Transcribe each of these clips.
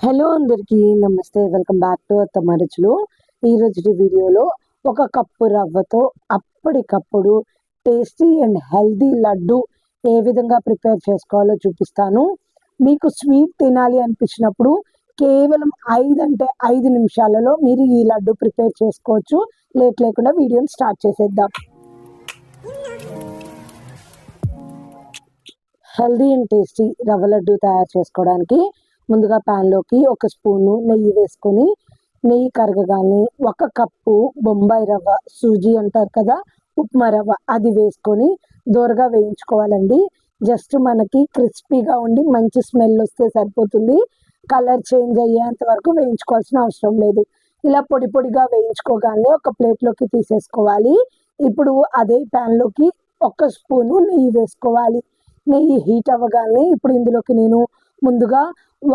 Hello అందరికీ నమస్తే. Welcome back to అత్తమ్మ రుచులు. ఈరోజు వీడియోలో ఒక కప్పు రవ్వతో అప్పటికప్పుడు టేస్టీ అండ్ హెల్దీ లడ్డు ఏ విధంగా ప్రిపేర్ చేసుకోవాలో చూపిస్తాను. మీకు స్వీట్ తినాలి అనిపించినప్పుడు కేవలం 5 నిమిషాలలో మీరు ఈ లడ్డు ప్రిపేర్ చేసుకోవచ్చు. లేట్ లేకుండా వీడియోని స్టార్ట్ చేసేద్దాం. హెల్దీ అండ్ టేస్టీ రవ్వ లడ్డు తయారు చేసుకోవడానికి ముందుగా ప్యాన్లోకి ఒక స్పూను నెయ్యి వేసుకొని, నెయ్యి కరగగానే 1 కప్పు బొంబాయి రవ్వ, సూజీ అంటారు కదా, ఉప్మా రవ్వ, అది వేసుకొని దోరగా వేయించుకోవాలండి. జస్ట్ మనకి క్రిస్పీగా ఉండి మంచి స్మెల్ వస్తే సరిపోతుంది. కలర్ చేంజ్ అయ్యేంత వరకు వేయించుకోవాల్సిన అవసరం లేదు. ఇలా పొడి పొడిగా వేయించుకోగానే ఒక ప్లేట్లోకి తీసేసుకోవాలి. ఇప్పుడు అదే ప్యాన్లోకి 1 స్పూను నెయ్యి వేసుకోవాలి. నెయ్యి హీట్ అవ్వగానే ఇప్పుడు ఇందులోకి నేను ముందుగా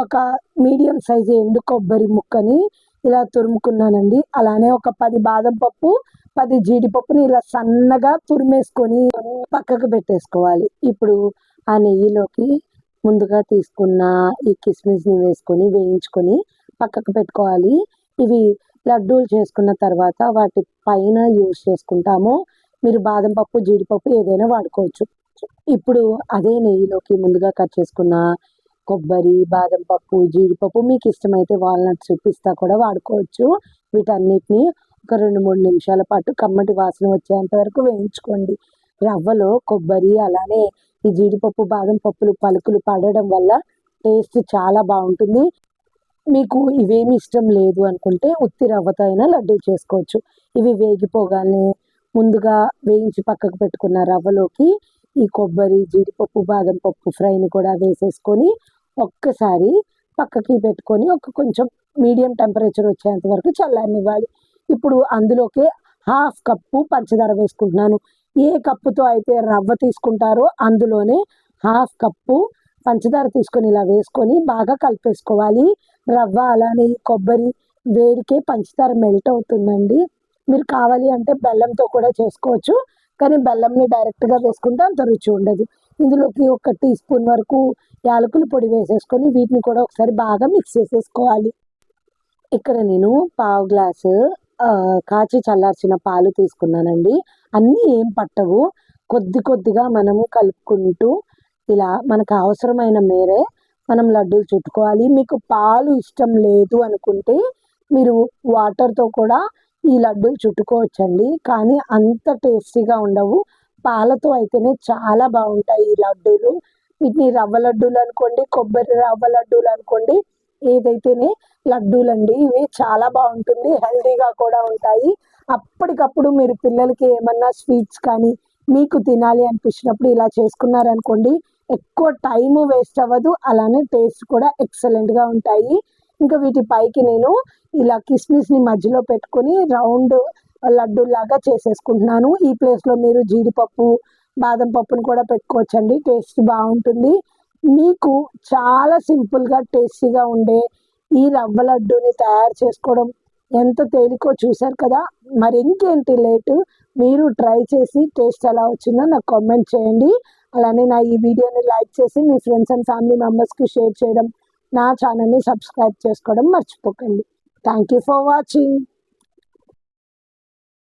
ఒక మీడియం సైజు ఎండు కొబ్బరి ముక్కని ఇలా తురుముకున్నానండి. అలానే ఒక 10 బాదం పప్పు, 10 జీడిపప్పుని ఇలా సన్నగా తురిమేసుకొని పక్కకు పెట్టేసుకోవాలి. ఇప్పుడు ఆ నెయ్యిలోకి ముందుగా తీసుకున్న ఈ కిస్మిస్ని వేసుకొని వేయించుకొని పక్కకు పెట్టుకోవాలి. ఇవి లడ్డూలు చేసుకున్న తర్వాత వాటి పైన యూజ్ చేసుకుంటాము. మీరు బాదం పప్పు, జీడిపప్పు ఏదైనా వాడుకోవచ్చు. ఇప్పుడు అదే నెయ్యిలోకి ముందుగా కట్ చేసుకున్న కొబ్బరి, బాదం పప్పు, జీడిపప్పు, మీకు ఇష్టమైతే వాల్నట్స్, పిస్తా కూడా వాడుకోవచ్చు. వీటన్నిటిని ఒక 2-3 నిమిషాల పాటు కమ్మటి వాసన వచ్చేంత వరకు వేయించుకోండి. రవ్వలో కొబ్బరి అలానే ఈ జీడిపప్పు, బాదం పప్పులు పలుకులు పడడం వల్ల టేస్ట్ చాలా బాగుంటుంది. మీకు ఇవేమి ఇష్టం లేదు అనుకుంటే ఉత్తి రవ్వతో అయినా లడ్డూలు చేసుకోవచ్చు. ఇవి వేగిపోగానే ముందుగా వేయించి పక్కకు పెట్టుకున్న రవ్వలోకి ఈ కొబ్బరి, జీడిపప్పు, బాదం పప్పు ఫ్రైని కూడా వేసేసుకొని ఒక్కసారి పక్కకి పెట్టుకొని కొంచెం మీడియం టెంపరేచర్ వచ్చేంత వరకు చల్లారనివ్వాలి. ఇప్పుడు అందులోకి 1/2 కప్పు పంచదార వేసుకుంటున్నాను. ఏ కప్పుతో అయితే రవ్వ తీసుకుంటారో అందులోనే 1/2 కప్పు పంచదార తీసుకొని ఇలా వేసుకొని బాగా కలిపేసుకోవాలి. రవ్వ అలానే కొబ్బరి వేడికే పంచదార మెల్ట్ అవుతుందండి. మీరు కావాలి అంటే బెల్లంతో కూడా చేసుకోవచ్చు, కానీ బెల్లంని డైరెక్ట్గా వేసుకుంటే అంత రుచి ఉండదు. ఇందులోకి 1 టీ స్పూన్ వరకు యాలకుల పొడి వేసేసుకొని వీటిని కూడా ఒకసారి బాగా మిక్స్ చేసేసుకోవాలి. ఇక్కడ నేను పావు గ్లాసు కాచి చల్లార్చిన పాలు తీసుకున్నానండి. అన్నీ ఏం పట్టవు, కొద్దిగా మనము కలుపుకుంటూ ఇలా మనకు అవసరమైన మేరే మనం లడ్డూలు చుట్టుకోవాలి. మీకు పాలు ఇష్టం లేదు అనుకుంటే మీరు వాటర్తో కూడా ఈ లడ్డూలు చుట్టుకోవచ్చండి, కానీ అంత టేస్టీగా ఉండవు. పాలతో అయితేనే చాలా బాగుంటాయి ఈ లడ్డూలు. వీటిని రవ్వ లడ్డూలు అనుకోండి, కొబ్బరి రవ్వ లడ్డూలు అనుకోండి, ఏదైతేనే లడ్డూలండి. ఇవి చాలా బాగుంటుంది, హెల్దీగా కూడా ఉంటాయి. అప్పటికప్పుడు మీరు పిల్లలకి ఏమన్నా స్వీట్స్ కానీ మీకు తినాలి అనిపించినప్పుడు ఇలా చేసుకున్నారనుకోండి, ఎక్కువ టైము వేస్ట్ అవ్వదు, అలానే టేస్ట్ కూడా ఎక్సలెంట్గా ఉంటాయి. ఇంకా వీటి పైకి నేను ఇలా కిస్మిస్ని మధ్యలో పెట్టుకొని రౌండ్ లడ్డూలాగా చేసేసుకుంటున్నాను. ఈ ప్లేస్లో మీరు జీడిపప్పు, బాదం పప్పును కూడా పెట్టుకోవచ్చండి, టేస్ట్ బాగుంటుంది. మీకు చాలా సింపుల్గా టేస్టీగా ఉండే ఈ రవ్వ లడ్డూని తయారు చేసుకోవడం ఎంత తేలికో చూశారు కదా. మరి ఇంకేంటి లేటు, మీరు ట్రై చేసి టేస్ట్ ఎలా వచ్చిందో నాకు కామెంట్ చేయండి. అలానే నా ఈ వీడియోని లైక్ చేసి మీ ఫ్రెండ్స్ అండ్ ఫ్యామిలీ మెంబర్స్కి షేర్ చేయడం, నా ఛానల్ని సబ్స్క్రైబ్ చేసుకోవడం మర్చిపోకండి. Thank you for watching.